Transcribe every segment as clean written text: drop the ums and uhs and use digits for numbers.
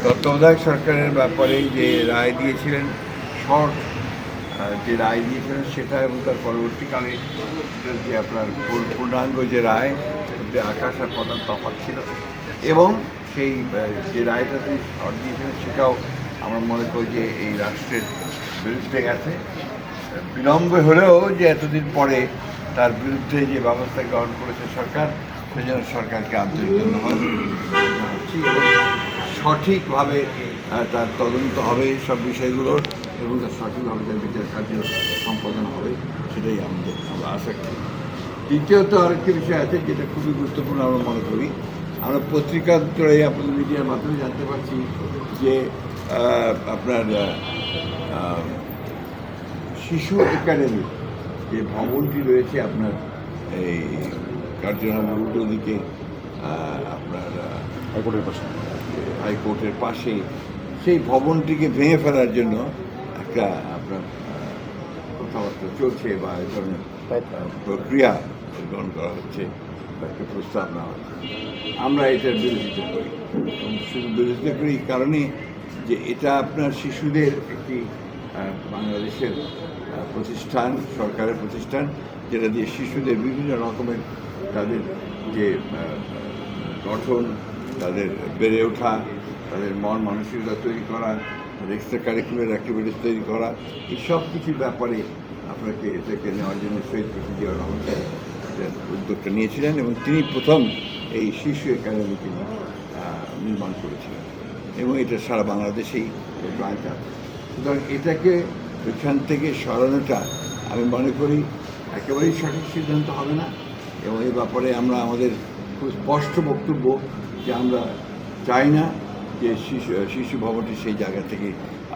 তত্ত্বাবধায়ক সরকারের ব্যাপারে যে রায় দিয়েছিলেন, শর্ট যে রায় দিয়েছিলেন সেটা এবং তার পরবর্তীকালে যে আপনার পূর্ণাঙ্গ যে রায়, যে আকাশ আর পাতাল তফাৎ ছিল, এবং সেই যে রায়টা তিনি শর্ট দিয়েছিলেন সেটাও আমরা মনে করি যে এই রাষ্ট্রের বিরুদ্ধে গেছে। বিলম্বে হলেও যে এতদিন পরে তার বিরুদ্ধে যে ব্যবস্থা গ্রহণ করেছে সরকার, সেজন্য সরকারকে আন্তরিক ধন্যবাদ জানাচ্ছি। এবং সঠিকভাবে তার তদন্ত হবে সব বিষয়গুলোর, এবং তার সঠিকভাবে তার বিচার কার্য সম্পাদন হবে, সেটাই আমরা আশা করি। দ্বিতীয়ত আরেকটি বিষয় আছে যেটা খুবই গুরুত্বপূর্ণ আমরা মনে করি। আমরা পত্রিকার দ্বারা আপনাদের মিডিয়ার মাধ্যমে জানতে পারছি যে আপনার শিশু একাডেমি যে ভবনটি রয়েছে আপনার এই কার্যক্রমের উল্টো দিকে, আপনার হাইকোর্টের পাশে, সেই ভবনটিকে ভেঙে ফেলার জন্য একটা আপনার কথাবার্তা চলছে বা এই ধরনের প্রক্রিয়া গ্রহণ করা হচ্ছে বা একটা প্রস্তাব নেওয়া হচ্ছে। আমরা এটার বিরোধিতা করি, এবং শুধু বিরোধিতা করি এই কারণে যে এটা আপনার শিশুদের একটি বাংলাদেশের প্রতিষ্ঠান, সরকারের প্রতিষ্ঠান, যেটা দিয়ে শিশুদের বিভিন্ন রকমের তাদের যে গঠন, তাদের বেড়ে ওঠা, তাদের মন মানসিকতা তৈরি করা, তাদের এক্সট্রা কারিকুলার অ্যাক্টিভিটিস তৈরি করা, এই সব কিছুর ব্যাপারে আপনাকে এটাকে নেওয়ার জন্য শহীদ প্রেসিডেন্ট জিয়াউর রহমান উদ্যোগটা নিয়েছিলেন, এবং তিনি প্রথম এই শিশু একাডেমিকে নির্মাণ করেছিলেন, এবং এটা সারা বাংলাদেশেই ব্রাঞ্চ আছে। সুতরাং এটাকে ওইখান থেকে সরানোটা আমি মনে করি একেবারেই সঠিক সিদ্ধান্ত হবে না, এবং এই ব্যাপারে আমরা আমাদের খুব স্পষ্ট বক্তব্য যে আমরা চাই না যে শিশু ভবনটি সেই জায়গা থেকে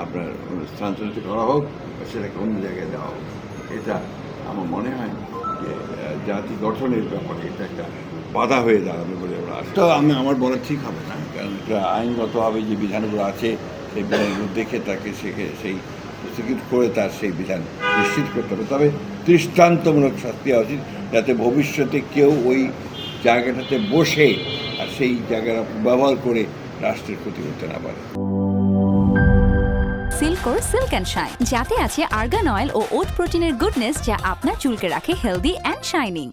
আপনার স্থানান্তরিত করা হোক বা সেটাকে অন্য জায়গায় দেওয়া হোক। এটা আমার মনে হয় যে জাতি গঠনের ব্যাপারে এটা একটা বাধা হয়ে দাঁড়াবে বলে আমরা তো আমার বলা ঠিক হবে না, কারণ এটা আইনগতভাবে যে বিধানগুলো আছে সেই বিধানগুলো দেখে তাকে সেই প্রসিকিউট করে তার সেই বিধান নিশ্চিত করতে হবে। তবে দৃষ্টান্তমূলক শাস্তি হওয়া উচিত, যাতে ভবিষ্যতে কেউ ওই জায়গাটাতে বসে আর সেই জায়গাটা ব্যবহার করে রাষ্ট্রের ক্ষতি করতে না পারে। সিল্কোর সিল্ক অ্যান্ড শাইন, যাতে আছে আর্গান অয়েল ও ওট প্রোটিনের গুডনেস, যা আপনার চুলকে রাখে হেলদি অ্যান্ড শাইনিং।